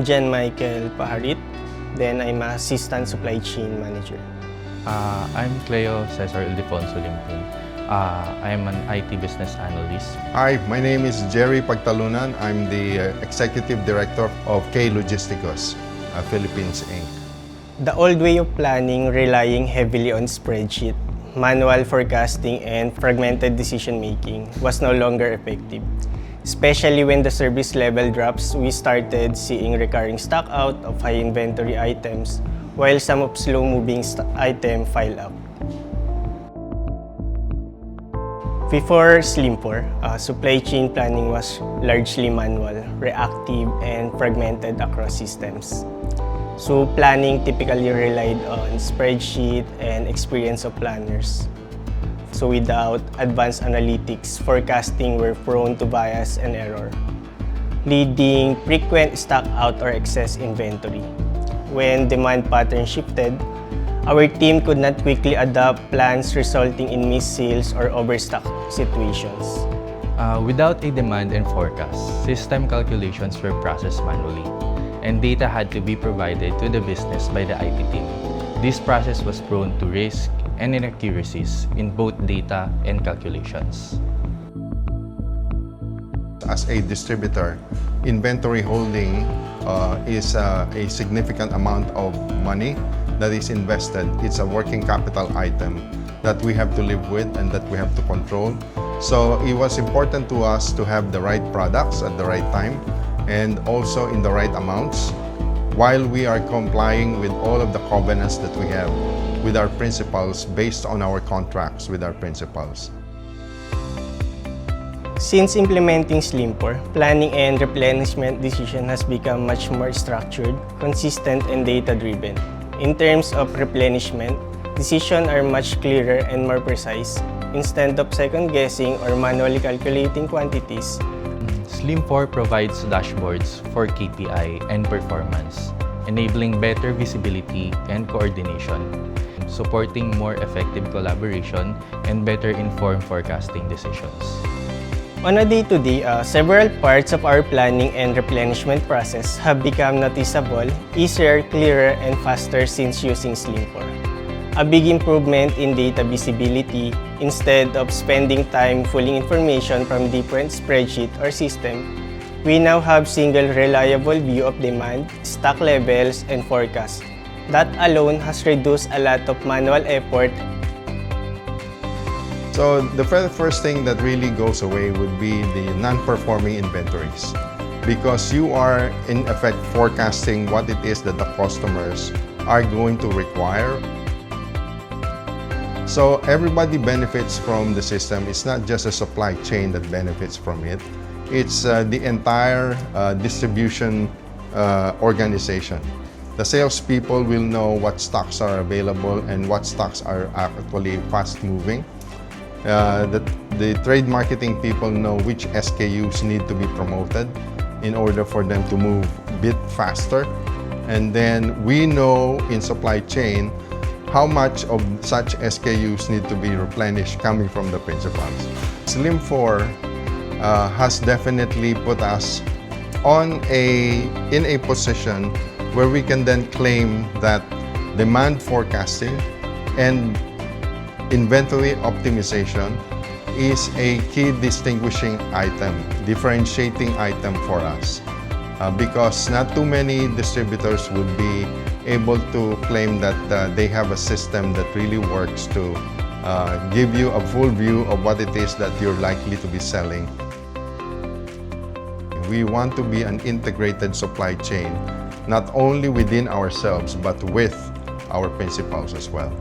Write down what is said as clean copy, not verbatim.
Jan Michael Paharit. Then I'm Assistant Supply Chain Manager. I'm Cleo Cesar Ildefonso Limpun. I am an IT business analyst. Hi, my name is Jerry Pagtalunan. I'm the Executive Director of K-Logistikus Philippines, Inc. The old way of planning, relying heavily on spreadsheet, manual forecasting, and fragmented decision-making was no longer effective. Especially when the service level drops, we started seeing recurring stock out of high inventory items, while some of slow-moving items file up. Before Slim4, supply chain planning was largely manual, reactive, and fragmented across systems. So planning typically relied on spreadsheet and experience of planners. So without advanced analytics, forecasting were prone to bias and error, leading frequent stock out or excess inventory. When demand patterns shifted, our team could not quickly adapt plans, resulting in missed sales or overstock situations. Without a demand and forecast, system calculations were processed manually, and data had to be provided to the business by the IT team. This process was prone to risk and inaccuracies in both data and calculations. As a distributor, inventory holding is a significant amount of money that is invested. It's a working capital item that we have to live with and that we have to control. So it was important to us to have the right products at the right time and also in the right amounts while we are complying with all of the covenants that we have with our principals based on our contracts with our principals. Since implementing Slim4, planning and replenishment decision has become much more structured, consistent, and data-driven. In terms of replenishment, decisions are much clearer and more precise. Instead of second-guessing or manually calculating quantities, Slim4 provides dashboards for KPI and performance, enabling better visibility and coordination, supporting more effective collaboration and better informed forecasting decisions. on a day-to-day, several parts of our planning and replenishment process have become noticeable, easier, clearer, and faster since using Slim4. A big improvement in data visibility. Instead of spending time pulling information from different spreadsheets or systems, we now have single reliable view of demand, stock levels, and forecast. That alone has reduced a lot of manual effort. So the first thing that really goes away would be the non-performing inventories, because you are in effect forecasting what it is that the customers are going to require. So everybody benefits from the system. It's not just a supply chain that benefits from it. It's the entire distribution organization. The salespeople will know what stocks are available and what stocks are actually fast-moving. The trade marketing people know which SKUs need to be promoted in order for them to move a bit faster. And then we know in supply chain how much of such SKUs need to be replenished coming from the principals. Slim4 has definitely put us in a position where we can then claim that demand forecasting and inventory optimization is a key distinguishing item, differentiating item for us. Because not too many distributors would be able to claim that they have a system that really works to give you a full view of what it is that you're likely to be selling. We want to be an integrated supply chain, not only within ourselves, but with our principals as well.